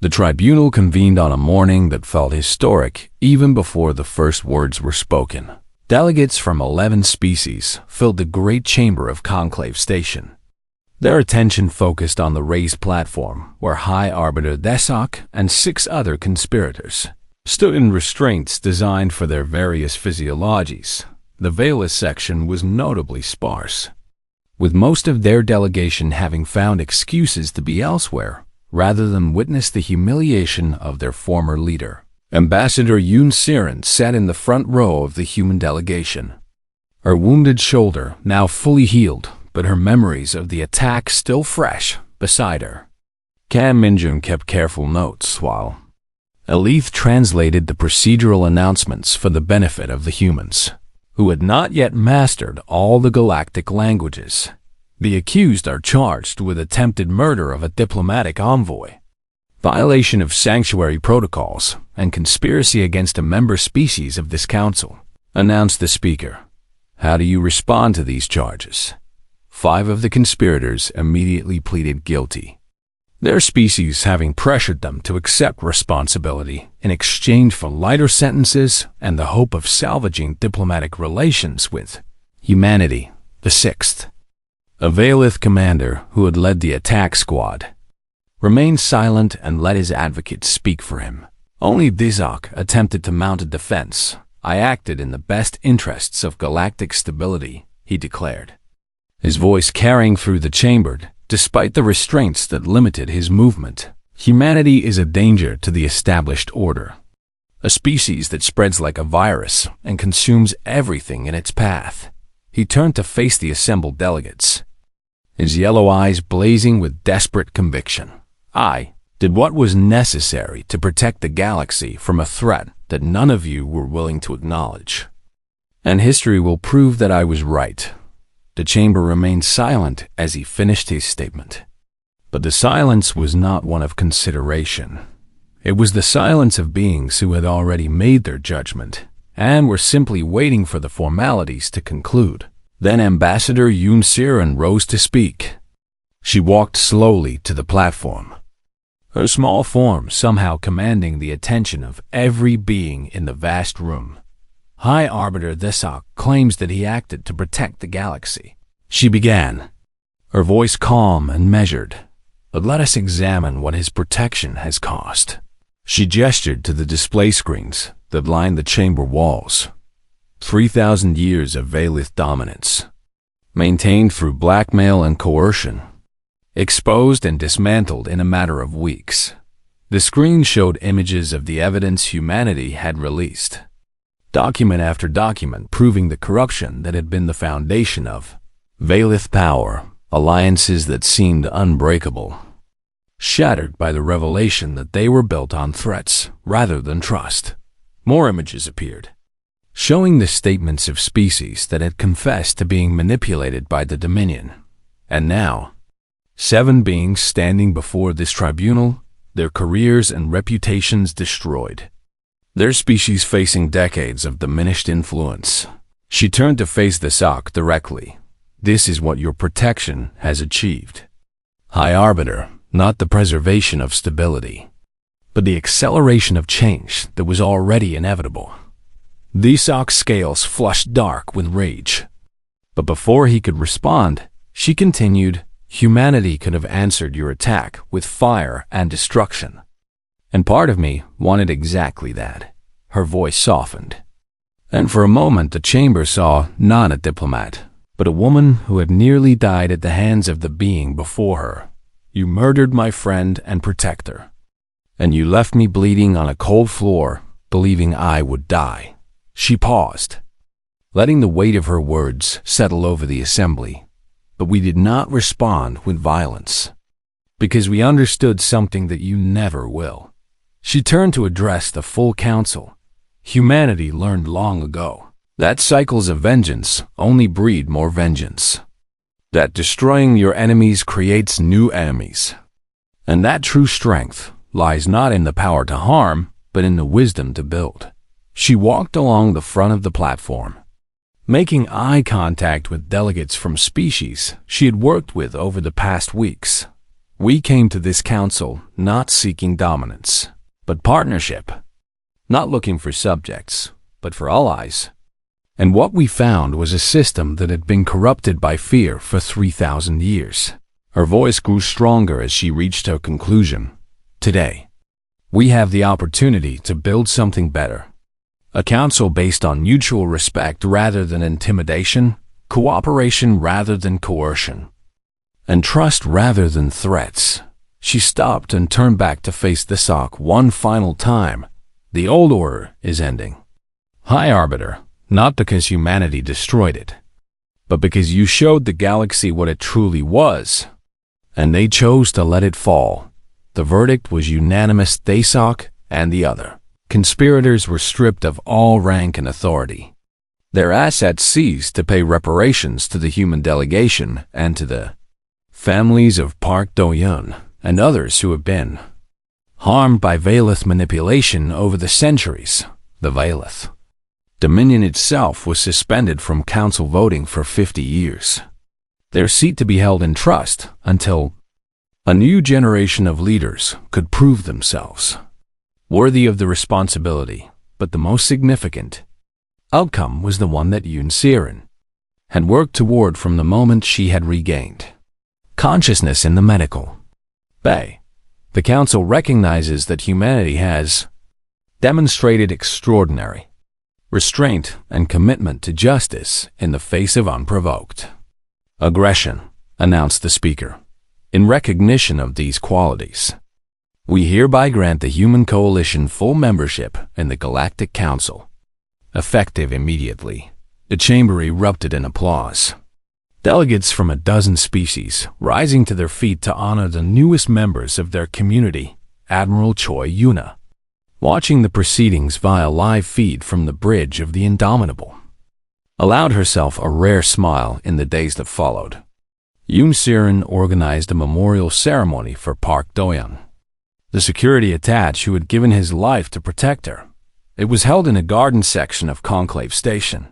The tribunal convened on a morning that felt historic even before the first words were spoken. Delegates from 11 species filled the great chamber of Conclave Station. Their attention focused on the raised platform where High Arbiter Desok and 6 other conspirators stood in restraints designed for their various physiologies. The Veilless section was notably sparse, with most of their delegation having found excuses to be elsewhere rather than witness the humiliation of their former leader. Ambassador Yoon Siren sat in the front row of the human delegation, her wounded shoulder now fully healed, but her memories of the attack still fresh beside her. Kam Minjun kept careful notes while Elith translated the procedural announcements for the benefit of the humans, who had not yet mastered all the galactic languages. The accused are charged with attempted murder of a diplomatic envoy, violation of sanctuary protocols, and conspiracy against a member species of this council, announced the speaker. How do you respond to these charges? 5 of the conspirators immediately pleaded guilty, their species having pressured them to accept responsibility in exchange for lighter sentences and the hope of salvaging diplomatic relations with humanity. The 6th, a Veillith commander who had led the attack squad, remained silent and let his advocates speak for him. Only Dizok attempted to mount a defense. I acted in the best interests of galactic stability, he declared, his voice carrying through the chamber despite the restraints that limited his movement. Humanity is a danger to the established order, a species that spreads like a virus and consumes everything in its path. He turned to face the assembled delegates, his yellow eyes blazing with desperate conviction. I did what was necessary to protect the galaxy from a threat that none of you were willing to acknowledge. And history will prove that I was right. The chamber remained silent as he finished his statement. But the silence was not one of consideration. It was the silence of beings who had already made their judgment and were simply waiting for the formalities to conclude. Then Ambassador Yoon Siren rose to speak. She walked slowly to the platform, her small form somehow commanding the attention of every being in the vast room. High Arbiter Desok claims that he acted to protect the galaxy. She began, her voice calm and measured. But let us examine what his protection has cost. She gestured to the display screens that lined the chamber walls. 3,000 years of Veillith dominance, maintained through blackmail and coercion, exposed and dismantled in a matter of weeks. The screen showed images of the evidence humanity had released, document after document proving the corruption that had been the foundation of Veillith power, alliances that seemed unbreakable, shattered by the revelation that they were built on threats rather than trust. More images appeared, showing the statements of species that had confessed to being manipulated by the Dominion. And now, 7 beings standing before this tribunal, their careers and reputations destroyed, their species facing decades of diminished influence. She turned to face the Sok directly. This is what your protection has achieved. High Arbiter, not the preservation of stability, but the acceleration of change that was already inevitable. The Sok's scales flushed dark with rage. But before he could respond, she continued, humanity could have answered your attack with fire and destruction. And part of me wanted exactly that. Her voice softened. And for a moment the chamber saw not a diplomat, but a woman who had nearly died at the hands of the being before her. You murdered my friend and protector, and you left me bleeding on a cold floor, believing I would die. She paused, letting the weight of her words settle over the assembly. But we did not respond with violence, because we understood something that you never will. She turned to address the full council. Humanity learned long ago that cycles of vengeance only breed more vengeance, that destroying your enemies creates new enemies, and that true strength lies not in the power to harm, but in the wisdom to build. She walked along the front of the platform, making eye contact with delegates from species she had worked with over the past weeks. We came to this council not seeking dominance, but partnership. Not looking for subjects, but for allies. And what we found was a system that had been corrupted by fear for 3,000 years. Her voice grew stronger as she reached her conclusion. Today, we have the opportunity to build something better. A council based on mutual respect rather than intimidation, cooperation rather than coercion, and trust rather than threats. She stopped and turned back to face the Sock one final time. The old order is ending. High Arbiter, not because humanity destroyed it, but because you showed the galaxy what it truly was, and they chose to let it fall. The verdict was unanimous. They Sock and the other conspirators were stripped of all rank and authority. Their assets seized to pay reparations to the human delegation and to the families of Park Do-yeon and others who have been harmed by Valeth manipulation over the centuries. The Valeth Dominion itself was suspended from council voting for 50 years. Their seat to be held in trust until a new generation of leaders could prove themselves worthy of the responsibility. But the most significant outcome was the one that Yoon Siren had worked toward from the moment she had regained consciousness in the medical bay. The council recognizes that humanity has demonstrated extraordinary restraint and commitment to justice in the face of unprovoked aggression, announced the speaker. In recognition of these qualities, we hereby grant the Human Coalition full membership in the Galactic Council. Effective immediately. The chamber erupted in applause. Delegates from a dozen species rising to their feet to honor the newest members of their community, Admiral Choi Yuna, watching the proceedings via live feed from the Bridge of the Indomitable, allowed herself a rare smile in the days that followed. Yoon Siren organized a memorial ceremony for Park Do-yeon, the security attaché who had given his life to protect her. It was held in a garden section of Conclave Station,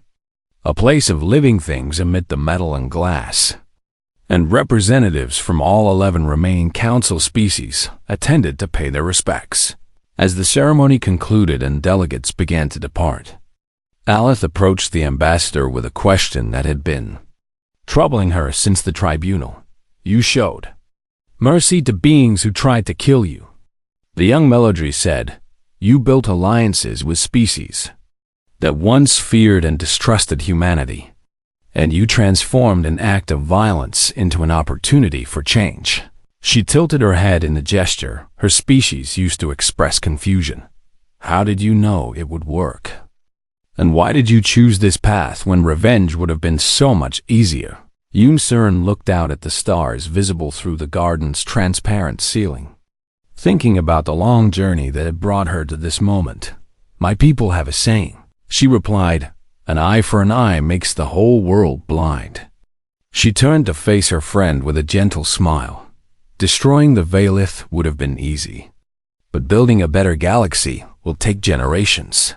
a place of living things amid the metal and glass, and representatives from all 11 remaining council species attended to pay their respects. As the ceremony concluded and delegates began to depart, Aleth approached the ambassador with a question that had been troubling her since the tribunal. You showed mercy to beings who tried to kill you. The young Melodry said, you built alliances with species that once feared and distrusted humanity, and you transformed an act of violence into an opportunity for change. She tilted her head in the gesture her species used to express confusion. How did you know it would work? And why did you choose this path when revenge would have been so much easier? Yoon Siren looked out at the stars visible through the garden's transparent ceiling, thinking about the long journey that had brought her to this moment. My people have a saying, she replied, an eye for an eye makes the whole world blind. She turned to face her friend with a gentle smile. Destroying the Valeth would have been easy, but building a better galaxy will take generations.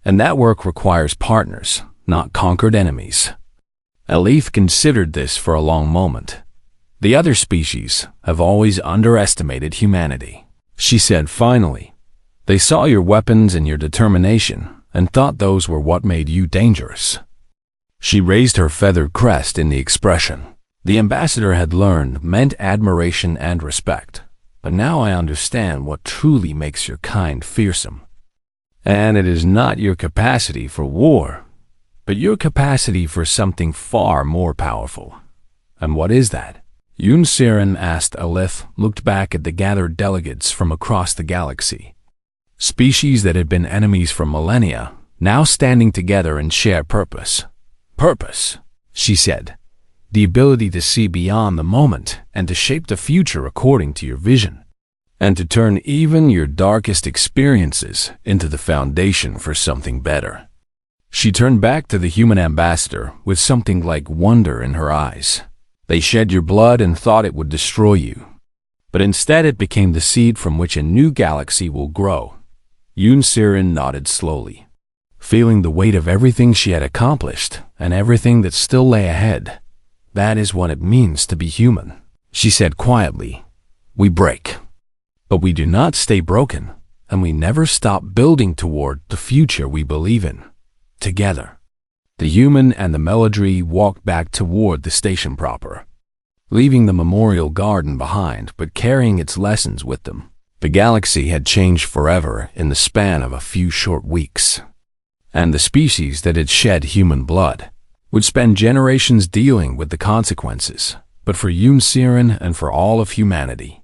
And that work requires partners, not conquered enemies. Aleth considered this for a long moment. The other species have always underestimated humanity, she said finally. They saw your weapons and your determination and thought those were what made you dangerous. She raised her feathered crest in the expression the ambassador had learned meant admiration and respect. But now I understand what truly makes your kind fearsome. And it is not your capacity for war, but your capacity for something far more powerful. And what is that? Yoon Siren asked. Aleth looked back at the gathered delegates from across the galaxy. Species that had been enemies for millennia, now standing together in shared purpose. Purpose, she said. The ability to see beyond the moment and to shape the future according to your vision, and to turn even your darkest experiences into the foundation for something better. She turned back to the human ambassador with something like wonder in her eyes. They shed your blood and thought it would destroy you, but instead it became the seed from which a new galaxy will grow. Yoon Siren nodded slowly, feeling the weight of everything she had accomplished and everything that still lay ahead. That is what it means to be human, she said quietly. We break, but we do not stay broken, and we never stop building toward the future we believe in. Together, the human and the Melodry walked back toward the station proper, leaving the memorial garden behind but carrying its lessons with them. The galaxy had changed forever in the span of a few short weeks, and the species that had shed human blood would spend generations dealing with the consequences. But for Yoon Siren and for all of humanity,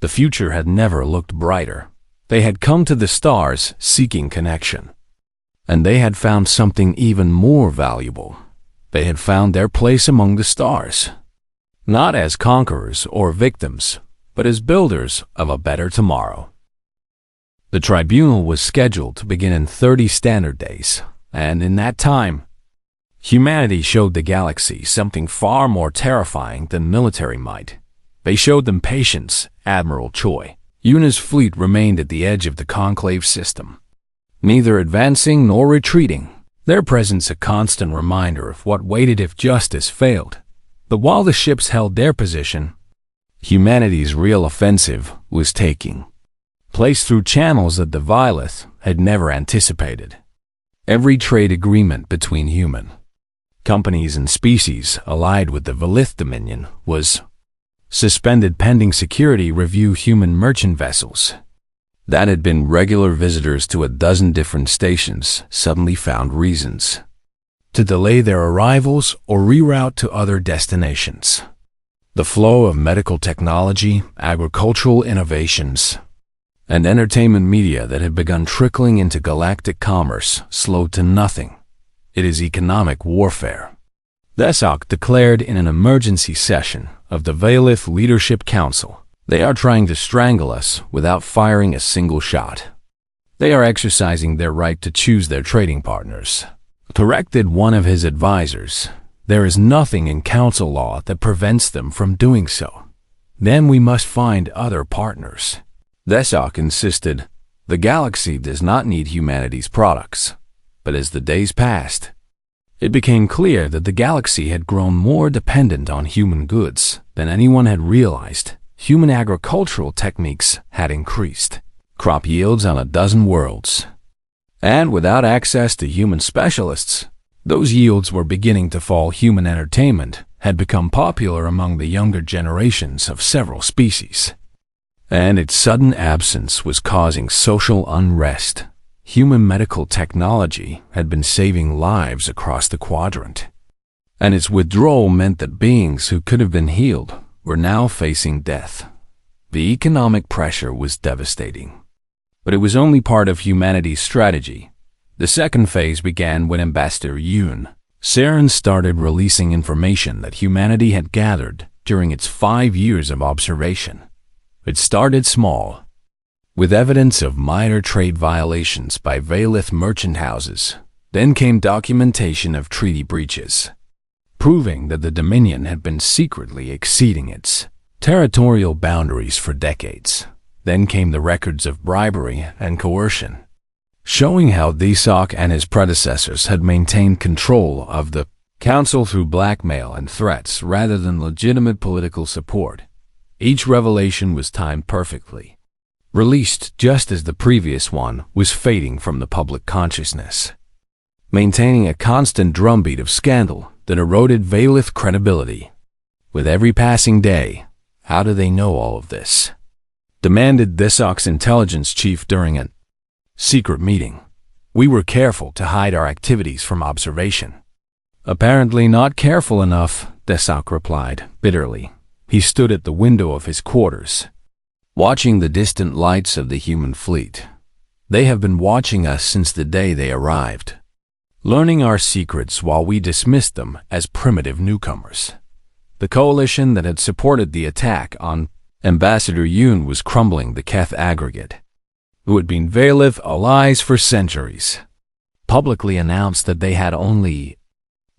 the future had never looked brighter. They had come to the stars seeking connection, and they had found something even more valuable. They had found their place among the stars, not as conquerors or victims, but as builders of a better tomorrow. The tribunal was scheduled to begin in 30 standard days, and in that time, humanity showed the galaxy something far more terrifying than military might. They showed them patience. Admiral Choi, Yuna's fleet remained at the edge of the conclave system, neither advancing nor retreating, their presence a constant reminder of what waited if justice failed. But while the ships held their position, humanity's real offensive was taking place through channels that the Violet had never anticipated. Every trade agreement between human companies and species allied with the Valith Dominion was suspended pending security review. Human merchant vessels that had been regular visitors to a dozen different stations suddenly found reasons to delay their arrivals or reroute to other destinations. The flow of medical technology, agricultural innovations, and entertainment media that had begun trickling into galactic commerce slowed to nothing. It is economic warfare. Desok declared in an emergency session of the Valith Leadership Council, they are trying to strangle us without firing a single shot. They are exercising their right to choose their trading partners. Corrected one of his advisors, there is nothing in council law that prevents them from doing so. Then we must find other partners. Desok insisted, the galaxy does not need humanity's products. But as the days passed, it became clear that the galaxy had grown more dependent on human goods than anyone had realized. Human agricultural techniques had increased, crop yields on a dozen worlds. And without access to human specialists, those yields were beginning to fall. Human entertainment had become popular among the younger generations of several species, and its sudden absence was causing social unrest. Human medical technology had been saving lives across the quadrant, and its withdrawal meant that beings who could have been healed were now facing death. The economic pressure was devastating, but it was only part of humanity's strategy. The second phase began when Ambassador Yoon Siren started releasing information that humanity had gathered during its 5 years of observation. It started small, with evidence of minor trade violations by Valith merchant houses. Then came documentation of treaty breaches, proving that the Dominion had been secretly exceeding its territorial boundaries for decades. Then came the records of bribery and coercion, showing how Desok and his predecessors had maintained control of the council through blackmail and threats rather than legitimate political support. Each revelation was timed perfectly, released just as the previous one was fading from the public consciousness, maintaining a constant drumbeat of scandal that eroded Valith credibility. With every passing day, how do they know all of this? Demanded Desok's intelligence chief during a secret meeting. We were careful to hide our activities from observation. Apparently not careful enough, Desok replied bitterly. He stood at the window of his quarters, watching the distant lights of the human fleet. They have been watching us since the day they arrived, learning our secrets while we dismissed them as primitive newcomers. The coalition that had supported the attack on Ambassador Yoon was crumbling. The Keth aggregate, who had been Valith allies for centuries, publicly announced that they had only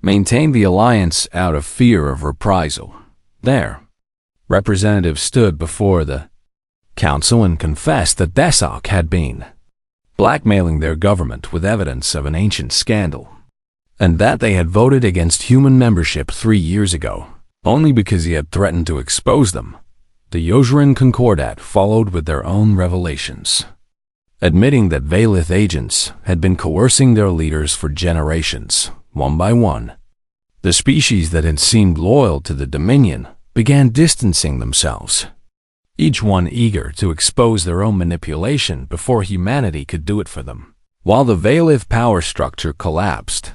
maintained the alliance out of fear of reprisal. Their representative stood before the council and confessed that Desok had been blackmailing their government with evidence of an ancient scandal, and that they had voted against human membership 3 years ago, only because he had threatened to expose them. the Yozuran Concordat followed with their own revelations, admitting that Valith agents had been coercing their leaders for generations, one by one. The species that had seemed loyal to the Dominion began distancing themselves, each one eager to expose their own manipulation before humanity could do it for them. While the Valith power structure collapsed,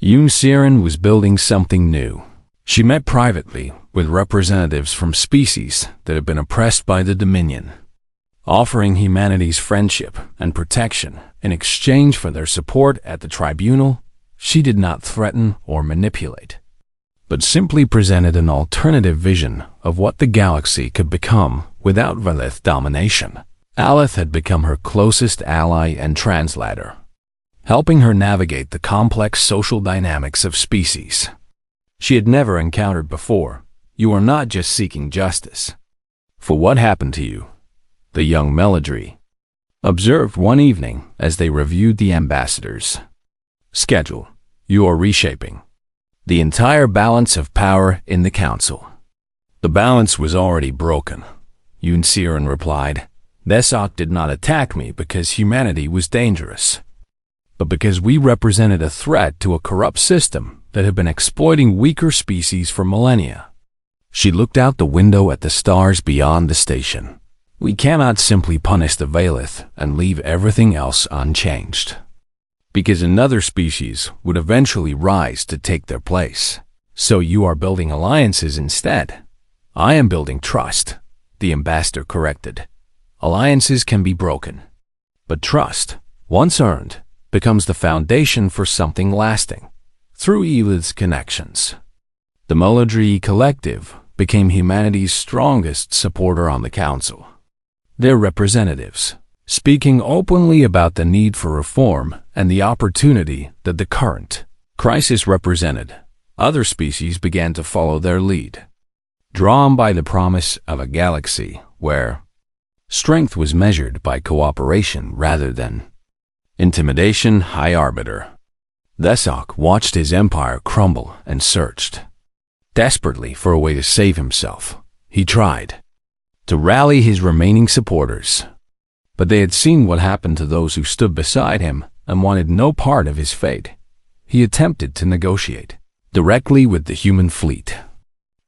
Yoon Siren was building something new. She met privately with representatives from species that had been oppressed by the Dominion, offering humanity's friendship and protection in exchange for their support at the tribunal. She did not threaten or manipulate, but simply presented an alternative vision of what the galaxy could become without Valith domination. Aleth had become her closest ally and translator, helping her navigate the complex social dynamics of species she had never encountered before. You are not just seeking justice for what happened to you, the young Meladri observed one evening as they reviewed the ambassador's schedule. You are reshaping the entire balance of power in the council. The balance was already broken, Yoon Siren replied. Desok did not attack me because humanity was dangerous, but because we represented a threat to a corrupt system that had been exploiting weaker species for millennia. She looked out the window at the stars beyond the station. We cannot simply punish the Valith and leave everything else unchanged, because another species would eventually rise to take their place. So you are building alliances instead. I am building trust, the ambassador corrected. Alliances can be broken, but trust, once earned, becomes the foundation for something lasting. Through Elith's connections, the Meladri Collective became humanity's strongest supporter on the council. Their representatives, speaking openly about the need for reform and the opportunity that the current crisis represented, other species began to follow their lead, drawn by the promise of a galaxy where strength was measured by cooperation rather than intimidation. High Arbiter Desok watched his empire crumble and searched desperately for a way to save himself. He tried to rally his remaining supporters, but they had seen what happened to those who stood beside him and wanted no part of his fate. He attempted to negotiate directly with the human fleet,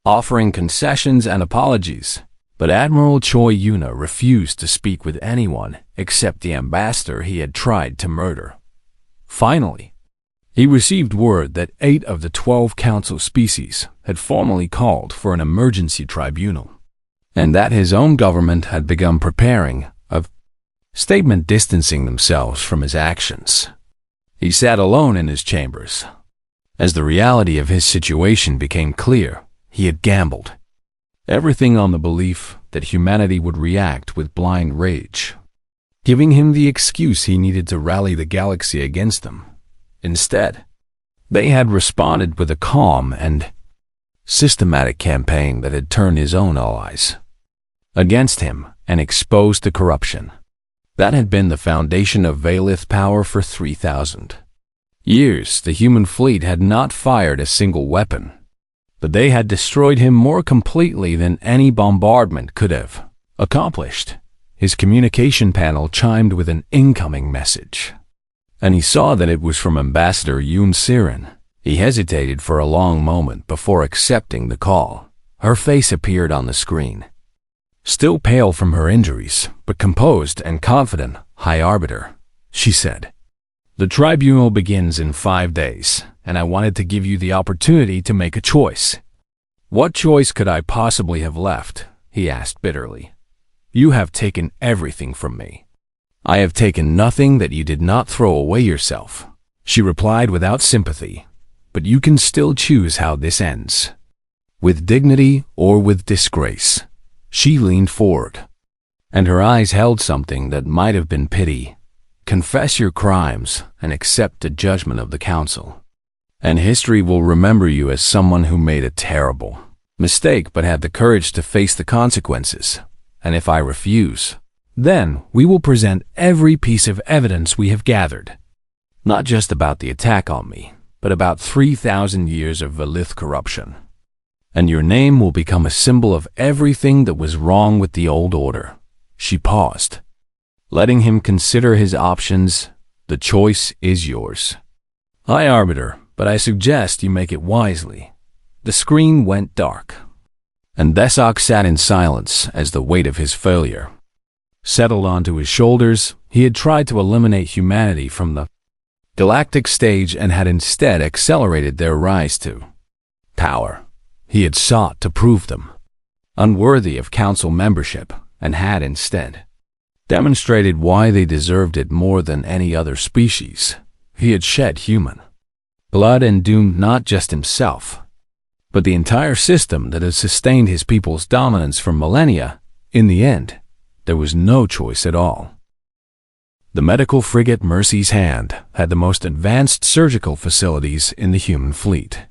offering concessions and apologies, but Admiral Choi Yuna refused to speak with anyone except the ambassador he had tried to murder. Finally, he received word that 8 of the 12 council species had formally called for an emergency tribunal, and that his own government had begun preparing a statement distancing themselves from his actions. He sat alone in his chambers. As the reality of his situation became clear, he had gambled everything on the belief that humanity would react with blind rage, giving him the excuse he needed to rally the galaxy against them. Instead, they had responded with a calm and systematic campaign that had turned his own allies against him and exposed the corruption that had been the foundation of Valith power for 3,000 years. The human fleet had not fired a single weapon, but they had destroyed him more completely than any bombardment could have accomplished. His communication panel chimed with an incoming message, and he saw that it was from Ambassador Yoon Siren. He hesitated for a long moment before accepting the call. Her face appeared on the screen, still pale from her injuries, but composed and confident. High Arbiter, she said. The tribunal begins in 5 days, and I wanted to give you the opportunity to make a choice. What choice could I possibly have left? He asked bitterly. You have taken everything from me. I have taken nothing that you did not throw away yourself, she replied without sympathy. But you can still choose how this ends, with dignity or with disgrace. She leaned forward, and her eyes held something that might have been pity. Confess your crimes and accept the judgment of the council, and history will remember you as someone who made a terrible mistake but had the courage to face the consequences. And if I refuse, then we will present every piece of evidence we have gathered, not just about the attack on me, but about 3,000 years of Valith corruption. And your name will become a symbol of everything that was wrong with the old order. She paused, letting him consider his options. The choice is yours. High Arbiter, but I suggest you make it wisely. The screen went dark, and Desok sat in silence as the weight of his failure settled onto his shoulders. He had tried to eliminate humanity from the galactic stage and had instead accelerated their rise to power. He had sought to prove them unworthy of council membership and had instead demonstrated why they deserved it more than any other species. He had shed human blood and doomed not just himself, but the entire system that had sustained his people's dominance for millennia. In the end, there was no choice at all. The medical frigate Mercy's Hand had the most advanced surgical facilities in the human fleet.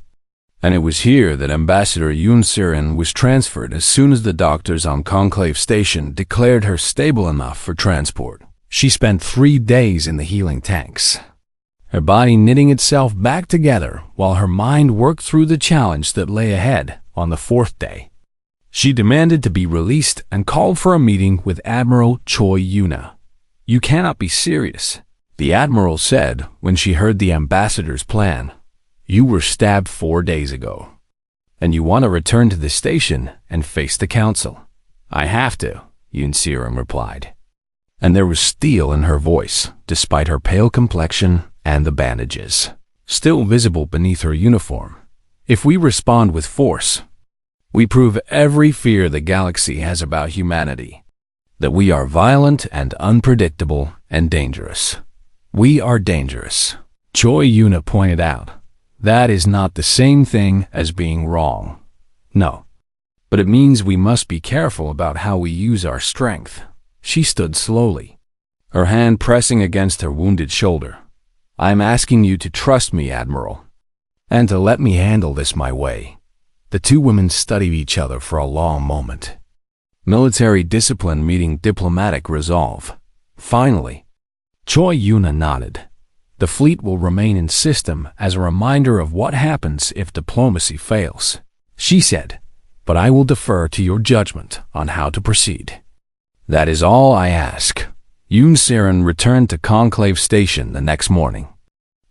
And it was here that Ambassador Yoon Sirin was transferred as soon as the doctors on Conclave Station declared her stable enough for transport. She spent 3 days in the healing tanks, her body knitting itself back together while her mind worked through the challenge that lay ahead. On the 4th day, she demanded to be released and called for a meeting with Admiral Choi Yuna. "You cannot be serious," the Admiral said when she heard the ambassador's plan. "You were stabbed 4 days ago, and you want to return to the station and face the council." "I have to," Yoon Sirin replied, and there was steel in her voice, despite her pale complexion and the bandages still visible beneath her uniform. "If we respond with force, we prove every fear the galaxy has about humanity, that we are violent and unpredictable and dangerous." "We are dangerous," Choi Yuna pointed out. "That is not the same thing as being wrong." "No, but it means we must be careful about how we use our strength." She stood slowly, her hand pressing against her wounded shoulder. "I'm asking you to trust me, Admiral, and to let me handle this my way." The two women studied each other for a long moment. Military discipline meeting diplomatic resolve. Finally, Choi Yuna nodded. "The fleet will remain in system as a reminder of what happens if diplomacy fails," she said, "but I will defer to your judgment on how to proceed." "That is all I ask." Yoon Sirin returned to Conclave Station the next morning,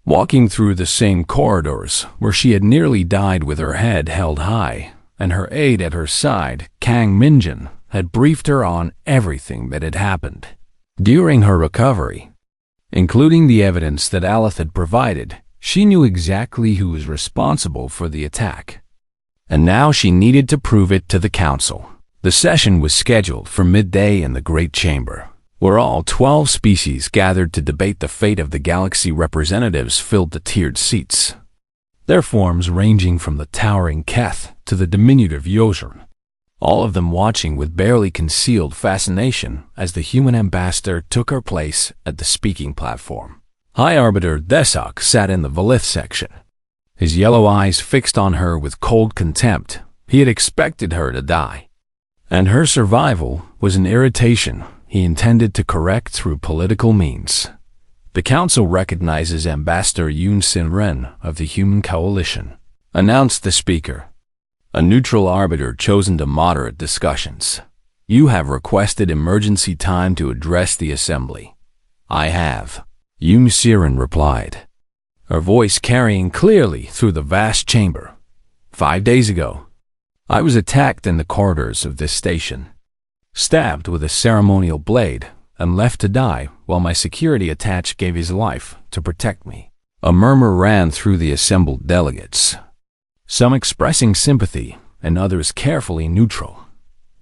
walking through the same corridors where she had nearly died with her head held high, and her aide at her side, Kang Minjin, had briefed her on everything that had happened during her recovery. Including the evidence that Aleth had provided, she knew exactly who was responsible for the attack. And now she needed to prove it to the council. The session was scheduled for midday in the Great Chamber, where all 12 species gathered to debate the fate of the galaxy. Representatives filled the tiered seats, their forms ranging from the towering Keth to the diminutive Yozern, all of them watching with barely concealed fascination as the human ambassador took her place at the speaking platform. High Arbiter Desok sat in the Valith section, his yellow eyes fixed on her with cold contempt. He had expected her to die, and her survival was an irritation he intended to correct through political means. "The Council recognizes Ambassador Yoon Sin-ren of the Human Coalition," announced the speaker, a neutral arbiter chosen to moderate discussions. "You have requested emergency time to address the Assembly." "I have," Yoon Sirin replied, her voice carrying clearly through the vast chamber. 5 days ago, I was attacked in the corridors of this station, stabbed with a ceremonial blade, and left to die while my security attach gave his life to protect me." A murmur ran through the assembled delegates, some expressing sympathy and others carefully neutral.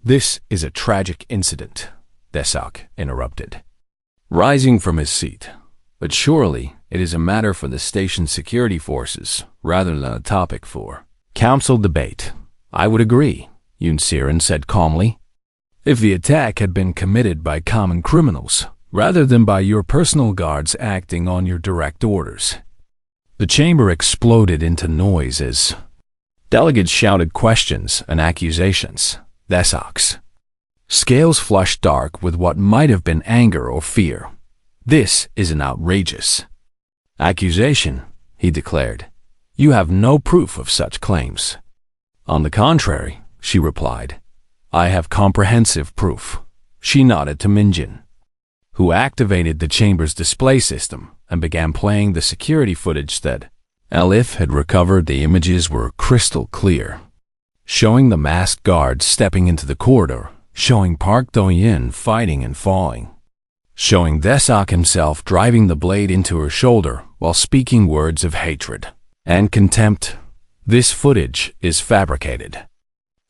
"This is a tragic incident," Desok interrupted, rising from his seat. "But surely it is a matter for the station's security forces rather than a topic for council debate." "I would agree," Yoon Sirin said calmly. "If the attack had been committed by common criminals rather than by your personal guards acting on your direct orders." The chamber exploded into noise as delegates shouted questions and accusations. Desok's scales flushed dark with what might have been anger or fear. "This is an outrageous accusation," he declared. "You have no proof of such claims." On the contrary, she replied, I have comprehensive proof. She nodded to Minjin, who activated the chamber's display system and began playing the security footage that Alif had recovered. The images were crystal clear, showing the masked guards stepping into the corridor, showing Park Do-yin fighting and falling, showing Desok himself driving the blade into her shoulder while speaking words of hatred and contempt. This footage is fabricated.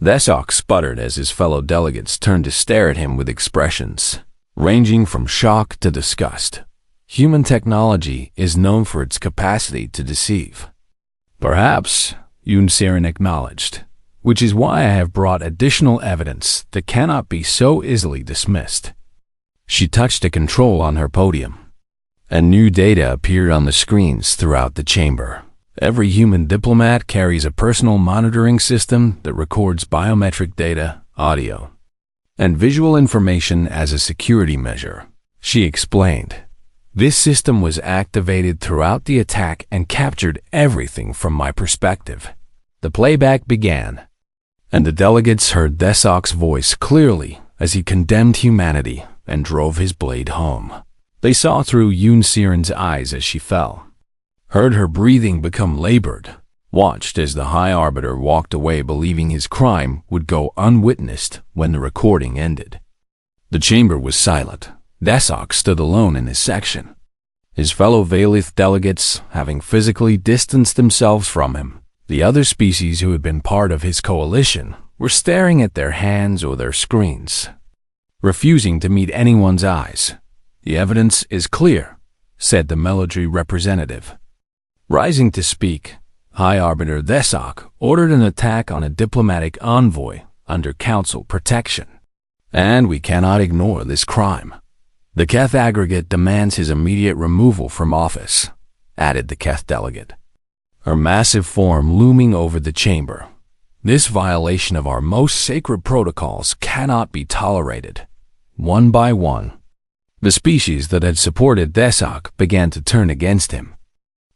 Desok sputtered as his fellow delegates turned to stare at him with expressions ranging from shock to disgust. Human technology is known for its capacity to deceive. Perhaps, Yoon Sirin acknowledged, which is why I have brought additional evidence that cannot be so easily dismissed. She touched a control on her podium, and new data appeared on the screens throughout the chamber. Every human diplomat carries a personal monitoring system that records biometric data, audio, and visual information as a security measure. She explained, this system was activated throughout the attack and captured everything from my perspective. The playback began, and the delegates heard Desok's voice clearly as he condemned humanity and drove his blade home. They saw through Yoon Siren's eyes as she fell, heard her breathing become labored, watched as the High Arbiter walked away believing his crime would go unwitnessed when the recording ended. The chamber was silent. Desok stood alone in his section, his fellow Valith delegates having physically distanced themselves from him. The other species who had been part of his coalition were staring at their hands or their screens, refusing to meet anyone's eyes. The evidence is clear, said the military representative. Rising to speak, High Arbiter Desok ordered an attack on a diplomatic envoy under council protection, and we cannot ignore this crime. The Keth aggregate demands his immediate removal from office, added the Keth delegate, her massive form looming over the chamber. This violation of our most sacred protocols cannot be tolerated. One by one, the species that had supported Desok began to turn against him,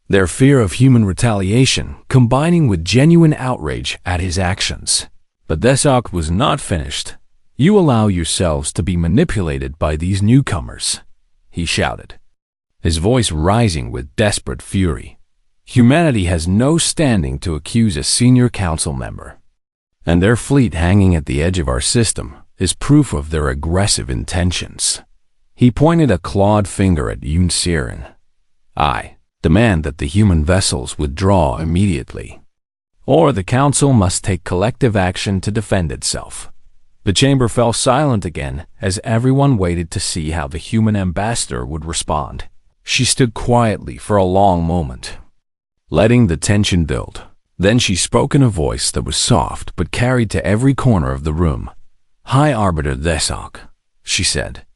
their fear of human retaliation combining with genuine outrage at his actions. But Desok was not finished. You allow yourselves to be manipulated by these newcomers, he shouted, his voice rising with desperate fury. Humanity has no standing to accuse a senior council member, and their fleet hanging at the edge of our system is proof of their aggressive intentions. He pointed a clawed finger at Yoon Siren. I demand that the human vessels withdraw immediately, or the council must take collective action to defend itself. The chamber fell silent again as everyone waited to see how the human ambassador would respond. She stood quietly for a long moment, letting the tension build. Then she spoke in a voice that was soft but carried to every corner of the room. High Arbiter Desok, she said,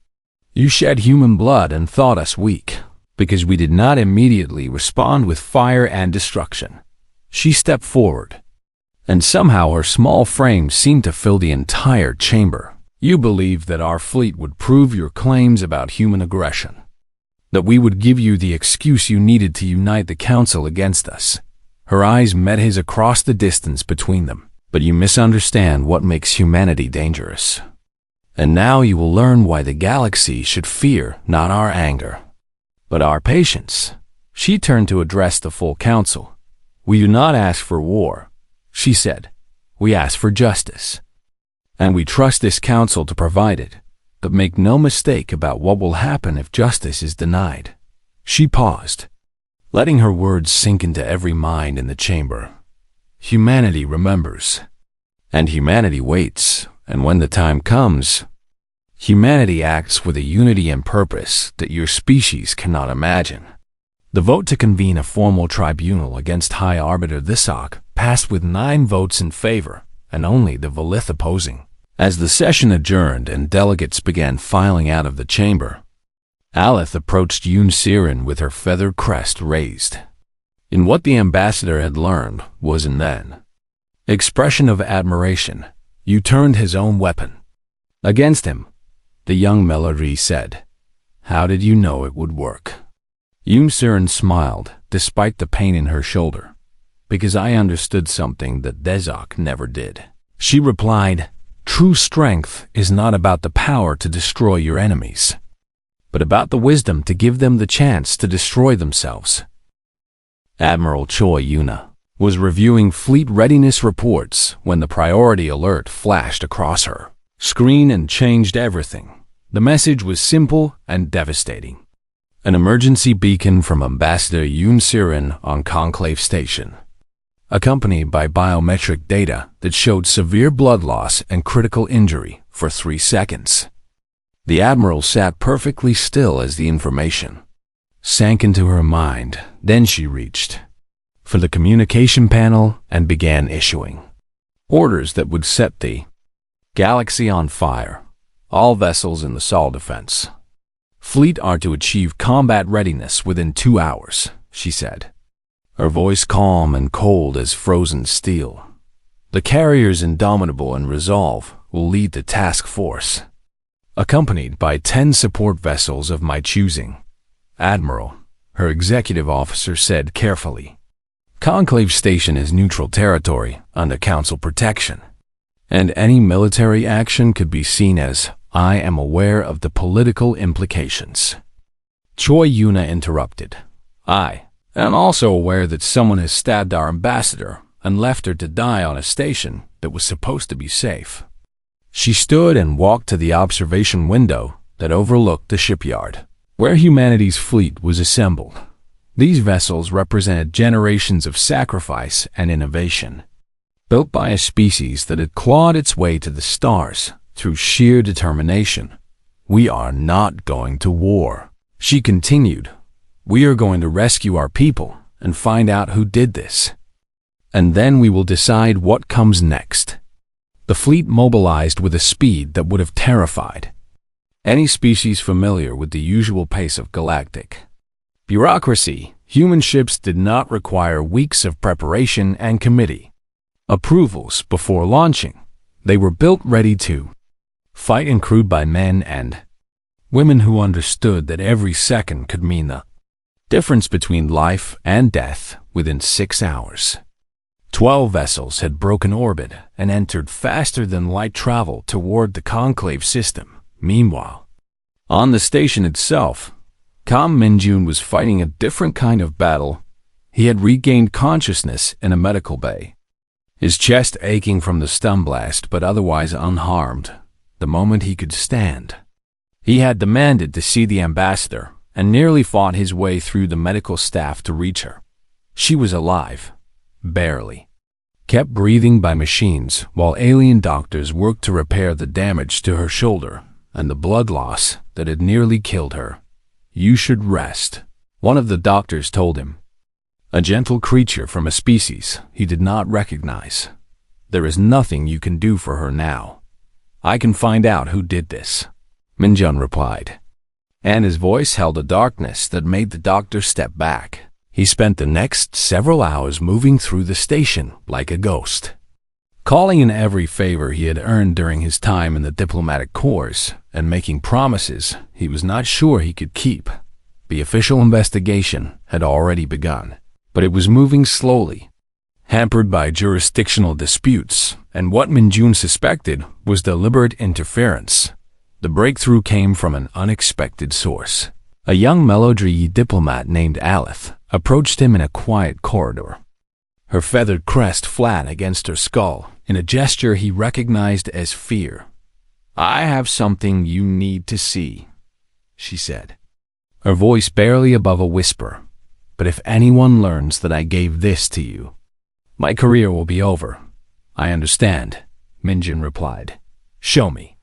you shed human blood and thought us weak, because we did not immediately respond with fire and destruction. She stepped forward, and somehow her small frame seemed to fill the entire chamber. You believed that our fleet would prove your claims about human aggression, that we would give you the excuse you needed to unite the council against us. Her eyes met his across the distance between them. But you misunderstand what makes humanity dangerous. And now you will learn why the galaxy should fear not our anger, but our patience. She turned to address the full council. We do not ask for war, she said. We ask for justice. And we trust this council to provide it. But make no mistake about what will happen if justice is denied. She paused, letting her words sink into every mind in the chamber. Humanity remembers, and humanity waits, and when the time comes, humanity acts with a unity and purpose that your species cannot imagine. The vote to convene a formal tribunal against High Arbiter Desok passed with 9 votes in favor, and only the Valith opposing. As the session adjourned and delegates began filing out of the chamber, Alith approached Yoon Siren with her feathered crest raised. In what the ambassador had learned was an then expression of admiration. You turned his own weapon against him, the young Melody said. How did you know it would work? Yoon Siren smiled, despite the pain in her shoulder. because I understood something that Dezok never did. She replied, "True strength is not about the power to destroy your enemies, but about the wisdom to give them the chance to destroy themselves." Admiral Choi Yuna was reviewing fleet readiness reports when the priority alert flashed across her screen and changed everything. The message was simple and devastating. An emergency beacon from Ambassador Yoon Sirin on Conclave Station, accompanied by biometric data that showed severe blood loss and critical injury for 3 seconds. The Admiral sat perfectly still as the information sank into her mind. Then she reached for the communication panel and began issuing orders that would set the galaxy on fire. All vessels in the Sol Defense Fleet are to achieve combat readiness within 2 hours, she said, her voice calm and cold as frozen steel. The carriers Indomitable and Resolve will lead the task force, accompanied by 10 support vessels of my choosing. Admiral, her executive officer said carefully, Conclave Station is neutral territory under Council protection, and any military action could be seen as I am aware of the political implications. Choi Yuna interrupted. I am also aware that someone has stabbed our ambassador and left her to die on a station that was supposed to be safe. She stood and walked to the observation window that overlooked the shipyard, where humanity's fleet was assembled. These vessels represented generations of sacrifice and innovation, built by a species that had clawed its way to the stars through sheer determination. We are not going to war, she continued. We are going to rescue our people and find out who did this. And then we will decide what comes next. The fleet mobilized with a speed that would have terrified any species familiar with the usual pace of galactic bureaucracy. Human ships did not require weeks of preparation and committee approvals before launching. They were built ready to fight and crewed by men and women who understood that every second could mean the difference between life and death within 6 hours. 12 vessels had broken orbit and entered faster than light travel toward the conclave system. Meanwhile, on the station itself, Kam Minjun was fighting a different kind of battle. He had regained consciousness in a medical bay, his chest aching from the stun blast but otherwise unharmed. The moment he could stand, he had demanded to see the ambassador and nearly fought his way through the medical staff to reach her. She was alive, barely, kept breathing by machines while alien doctors worked to repair the damage to her shoulder and the blood loss that had nearly killed her. You should rest, one of the doctors told him, a gentle creature from a species he did not recognize. There is nothing you can do for her now. I can find out who did this, Minjun replied, and his voice held a darkness that made the doctor step back. He spent the next several hours moving through the station like a ghost, calling in every favor he had earned during his time in the diplomatic corps and making promises he was not sure he could keep. The official investigation had already begun, but it was moving slowly, hampered by jurisdictional disputes and what Minjun suspected was deliberate interference. The breakthrough came from an unexpected source. A young Melodri diplomat named Alith approached him in a quiet corridor, her feathered crest flat against her skull, in a gesture he recognized as fear. I have something you need to see, she said, her voice barely above a whisper. But if anyone learns that I gave this to you, my career will be over. I understand, Minjun replied. Show me.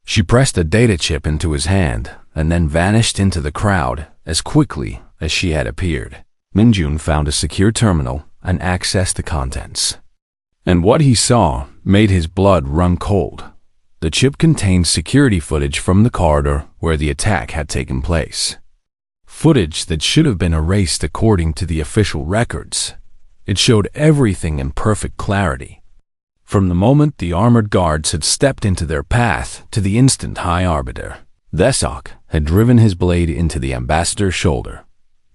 She pressed a data chip into his hand and then vanished into the crowd as quickly as she had appeared. Minjun found a secure terminal and accessed the contents. And what he saw made his blood run cold. The chip contained security footage from the corridor where the attack had taken place. Footage that should have been erased according to the official records. It showed everything in perfect clarity, from the moment the armored guards had stepped into their path to the instant High Arbiter Thesok had driven his blade into the ambassador's shoulder.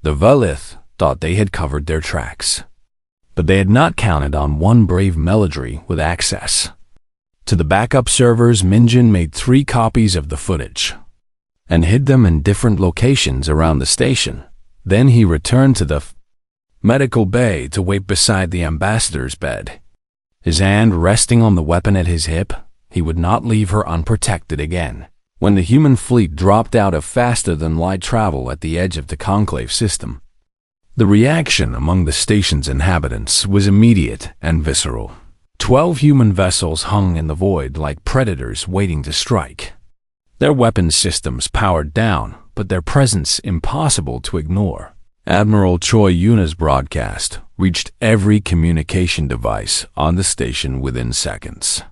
The Velith thought they had covered their tracks. But they had not counted on one brave Meladry with access. To the backup servers, Minjin made 3 copies of the footage and hid them in different locations around the station. Then he returned to the medical bay to wait beside the ambassador's bed. His hand resting on the weapon at his hip, he would not leave her unprotected again. When the human fleet dropped out of faster-than-light travel at the edge of the conclave system, the reaction among the station's inhabitants was immediate and visceral. 12 human vessels hung in the void like predators waiting to strike. Their weapons systems powered down, but their presence impossible to ignore. Admiral Choi Yuna's broadcast reached every communication device on the station within seconds.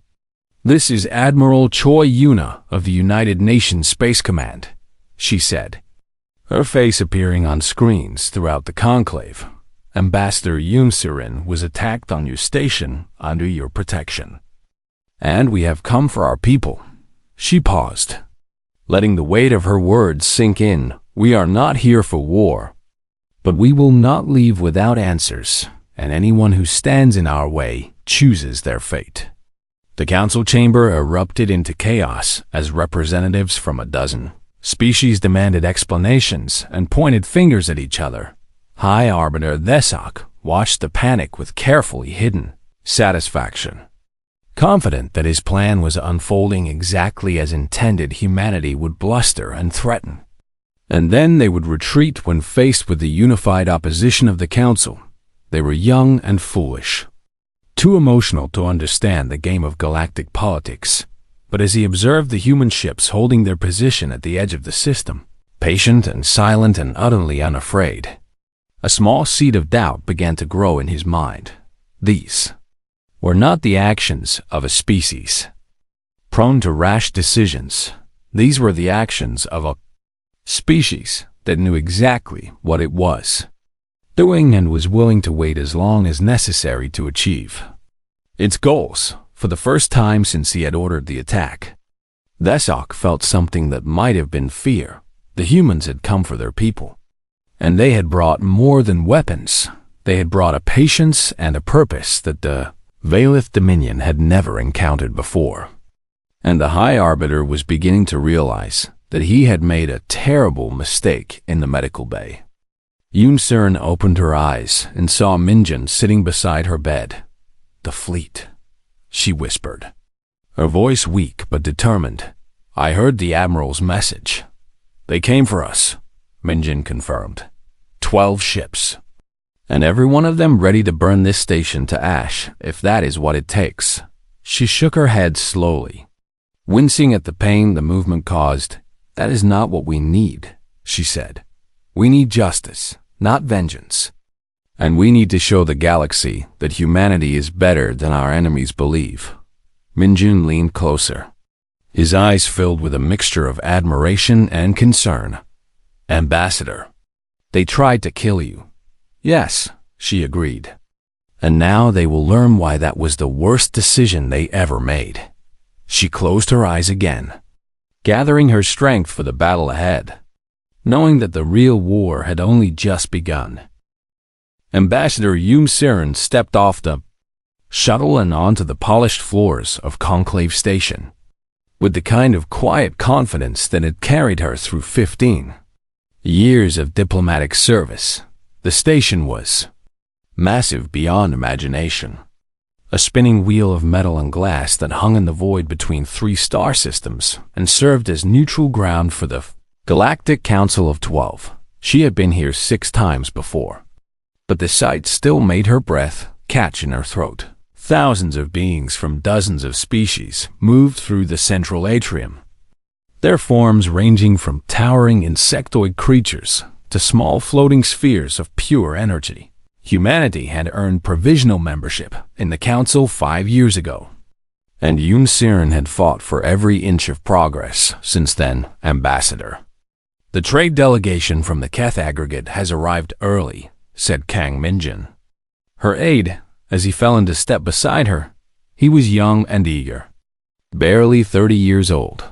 "This is Admiral Choi Yuna of the United Nations Space Command," she said, her face appearing on screens throughout the conclave. "Ambassador Yoon Surin was attacked on your station under your protection. And we have come for our people." She paused, letting the weight of her words sink in. "We are not here for war, but we will not leave without answers, and anyone who stands in our way chooses their fate." The council chamber erupted into chaos as representatives from a dozen species demanded explanations and pointed fingers at each other. High Arbiter Thesok watched the panic with carefully hidden satisfaction. Confident that his plan was unfolding exactly as intended, humanity would bluster and threaten, and then they would retreat when faced with the unified opposition of the council. They were young and foolish, too emotional to understand the game of galactic politics. But as he observed the human ships holding their position at the edge of the system, patient and silent and utterly unafraid, a small seed of doubt began to grow in his mind. These were not the actions of a species prone to rash decisions. These were the actions of a species that knew exactly what it was doing and was willing to wait as long as necessary to achieve its goals. For the first time since he had ordered the attack, Thesok felt something that might have been fear. The humans had come for their people, and they had brought more than weapons. They had brought a patience and a purpose that the Valith Dominion had never encountered before. And the High Arbiter was beginning to realize that he had made a terrible mistake in the medical bay. Yoon Surin opened her eyes and saw Minjin sitting beside her bed. "The fleet," she whispered, her voice weak but determined. "I heard the Admiral's message. They came for us," Minjin confirmed. 12 ships, and every one of them ready to burn this station to ash, if that is what it takes. She shook her head slowly, wincing at the pain the movement caused. "That is not what we need," she said. "We need justice, not vengeance. And we need to show the galaxy that humanity is better than our enemies believe." Minjun leaned closer, his eyes filled with a mixture of admiration and concern. "Ambassador, they tried to kill you." "Yes," she agreed. "And now they will learn why that was the worst decision they ever made." She closed her eyes again, gathering her strength for the battle ahead, knowing that the real war had only just begun. Ambassador Yoon Surin stepped off the shuttle and onto the polished floors of Conclave Station, with the kind of quiet confidence that had carried her through 15 years of diplomatic service. The station was massive beyond imagination, a spinning wheel of metal and glass that hung in the void between 3 star systems and served as neutral ground for the Galactic Council of 12. She had been here 6 times before, but the sight still made her breath catch in her throat. Thousands of beings from dozens of species moved through the central atrium, their forms ranging from towering insectoid creatures to small floating spheres of pure energy. Humanity had earned provisional membership in the Council 5 years ago, and Yoon Surin had fought for every inch of progress since then. "Ambassador, the trade delegation from the Keth aggregate has arrived early," said Kang Minjin, her aide, as he fell into step beside her. He was young and eager, barely 30 years old,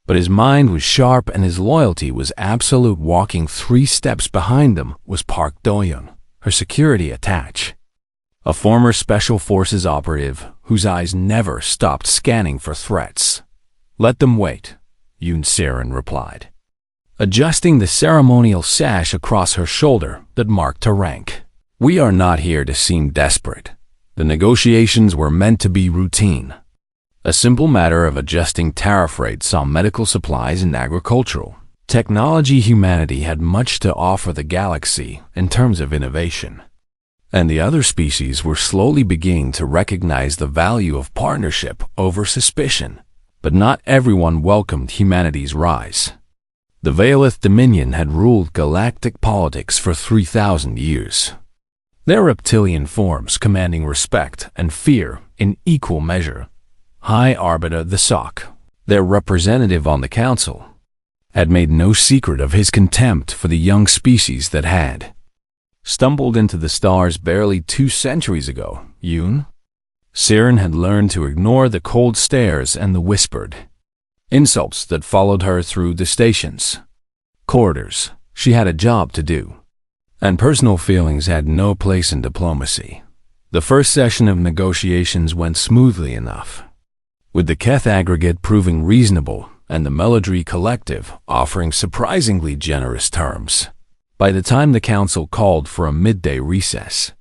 but his mind was sharp and his loyalty was absolute. Walking 3 steps behind them was Park Do-young, her security attach. a former Special Forces operative whose eyes never stopped scanning for threats. "Let them wait," Yoon Siren replied, adjusting the ceremonial sash across her shoulder that marked her rank. "We are not here to seem desperate. The negotiations were meant to be routine. A simple matter of adjusting tariff rates on medical supplies and agricultural technology. Humanity had much to offer the galaxy in terms of innovation, and the other species were slowly beginning to recognize the value of partnership over suspicion. But not everyone welcomed humanity's rise. The Veilith Dominion had ruled galactic politics for 3,000 years, their reptilian forms commanding respect and fear in equal measure. High Arbiter the Sock, their representative on the council, had made no secret of his contempt for the young species that had stumbled into the stars barely 2 centuries ago. Yoon Siren had learned to ignore the cold stares and the whispered insults that followed her through the station's corridors. She had a job to do, and personal feelings had no place in diplomacy. The first session of negotiations went smoothly enough, with the Keth aggregate proving reasonable and the Melodry Collective offering surprisingly generous terms. By the time the council called for a midday recess,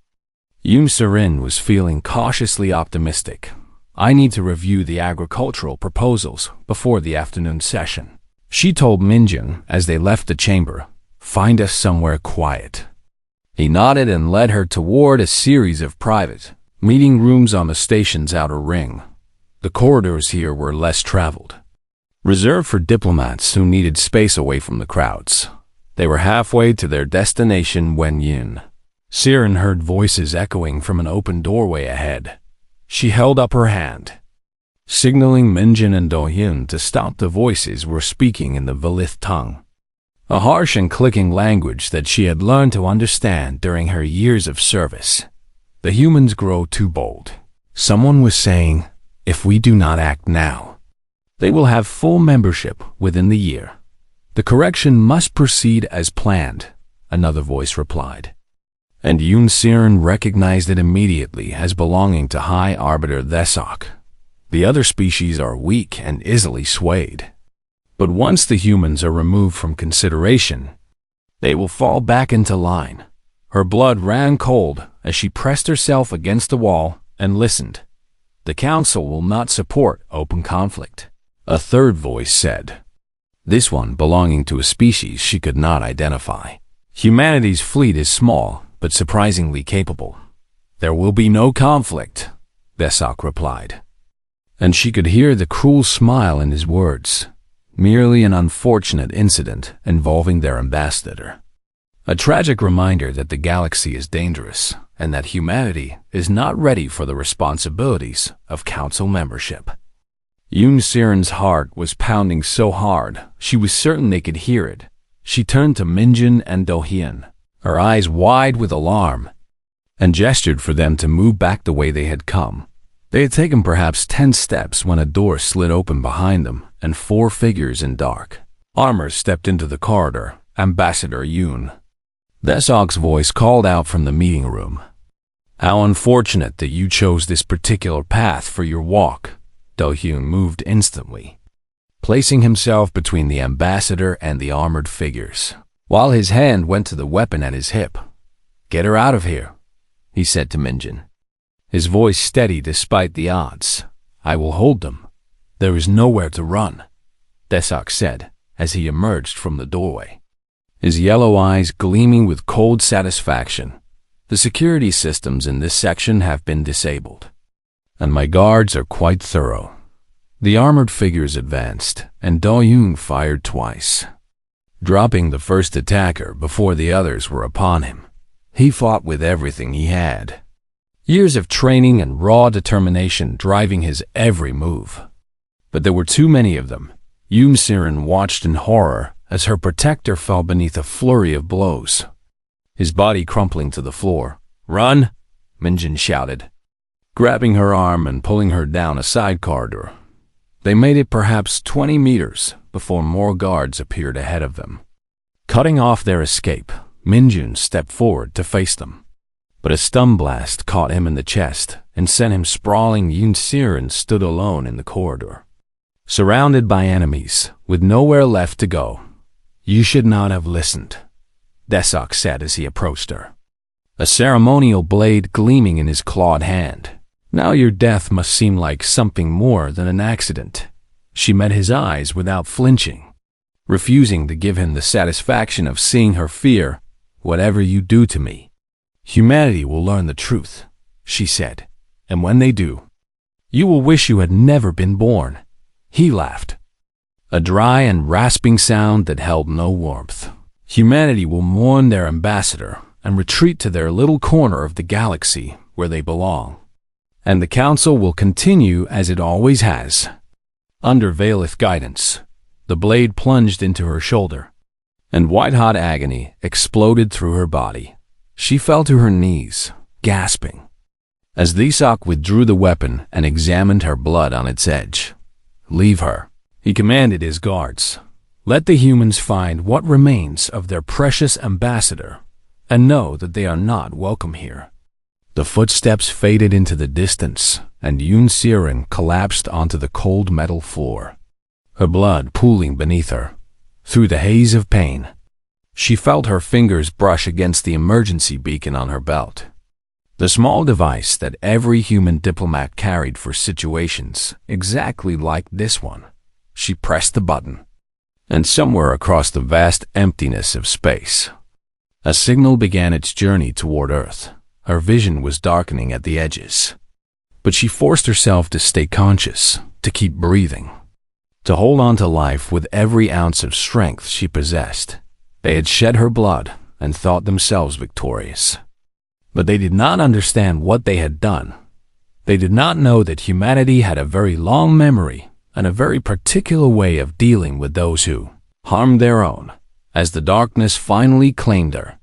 Yoon Sirin was feeling cautiously optimistic. "I need to review the agricultural proposals before the afternoon session," she told Minjun as they left the chamber. "Find us somewhere quiet." He nodded and led her toward a series of private meeting rooms on the station's outer ring. The corridors here were less traveled, reserved for diplomats who needed space away from the crowds. They were halfway to their destination when Yoon Siren heard voices echoing from an open doorway ahead. She held up her hand, signaling Minjin and Do-hyun to stop. The voices were speaking in the Velith tongue, a harsh and clicking language that she had learned to understand during her years of service. "The humans grow too bold," someone was saying. "If we do not act now, they will have full membership within the year. The correction must proceed as planned," another voice replied. And Yoon Siren recognized it immediately as belonging to High Arbiter Thesok. "The other species are weak and easily swayed, but once the humans are removed from consideration, they will fall back into line." Her blood ran cold as she pressed herself against the wall and listened. "The council will not support open conflict," a third voice said, this one belonging to a species she could not identify. "Humanity's fleet is small, but surprisingly capable. There will be no conflict," Thesok replied. And she could hear the cruel smile in his words. Merely an unfortunate incident involving their ambassador. A tragic reminder that the galaxy is dangerous and that humanity is not ready for the responsibilities of council membership. Yoon Siren's heart was pounding so hard she was certain they could hear it. She turned to Minjin and Do-hyun, her eyes wide with alarm, and gestured for them to move back the way they had come. They had taken perhaps 10 steps when a door slid open behind them, and 4 figures in dark armor stepped into the corridor. "Ambassador Yoon," Thesok's voice called out from the meeting room. "How unfortunate that you chose this particular path for your walk." Do-hyun moved instantly, placing himself between the ambassador and the armored figures, while his hand went to the weapon at his hip. "Get her out of here," he said to Minjin, his voice steady despite the odds. "I will hold them. There is nowhere to run," Thesok said as he emerged from the doorway, his yellow eyes gleaming with cold satisfaction. "The security systems in this section have been disabled, and my guards are quite thorough." The armored figures advanced, and Do-hyun fired twice, dropping the first attacker before the others were upon him. He fought with everything he had, years of training and raw determination driving his every move. But there were too many of them. Yoon Siren watched in horror as her protector fell beneath a flurry of blows, his body crumpling to the floor. "Run!" Minjin shouted, grabbing her arm and pulling her down a side corridor. They made it perhaps 20 meters before more guards appeared ahead of them. Cutting off their escape, Minjun stepped forward to face them. But a stun blast caught him in the chest and sent him sprawling. Yoon Siren stood alone in the corridor, surrounded by enemies, with nowhere left to go. "You should not have listened," Desok said as he approached her, a ceremonial blade gleaming in his clawed hand. "Now your death must seem like something more than an accident." She met his eyes without flinching, refusing to give him the satisfaction of seeing her fear. "Whatever you do to me, humanity will learn the truth," she said, "and when they do, you will wish you had never been born." He laughed, a dry and rasping sound that held no warmth. "Humanity will mourn their ambassador and retreat to their little corner of the galaxy where they belong. And the council will continue as it always has." Under Valeth's guidance, the blade plunged into her shoulder, and white-hot agony exploded through her body. She fell to her knees, gasping, as Desok withdrew the weapon and examined her blood on its edge. "Leave her," he commanded his guards. "Let the humans find what remains of their precious ambassador, and know that they are not welcome here." The footsteps faded into the distance, and Yoon Siren collapsed onto the cold metal floor, her blood pooling beneath her. Through the haze of pain, she felt her fingers brush against the emergency beacon on her belt, the small device that every human diplomat carried for situations exactly like this one. She pressed the button, and somewhere across the vast emptiness of space, a signal began its journey toward Earth. Her vision was darkening at the edges, but she forced herself to stay conscious, to keep breathing, to hold on to life with every ounce of strength she possessed. They had shed her blood and thought themselves victorious, but they did not understand what they had done. They did not know that humanity had a very long memory and a very particular way of dealing with those who harmed their own. As the darkness finally claimed her,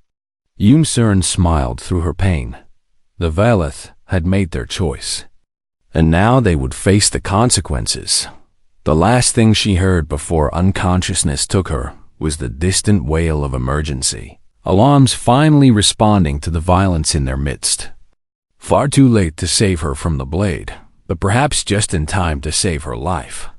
Yoon Siren smiled through her pain. The Valeth had made their choice, and now they would face the consequences. The last thing she heard before unconsciousness took her was the distant wail of emergency, alarms finally responding to the violence in their midst. Far too late to save her from the blade, but perhaps just in time to save her life.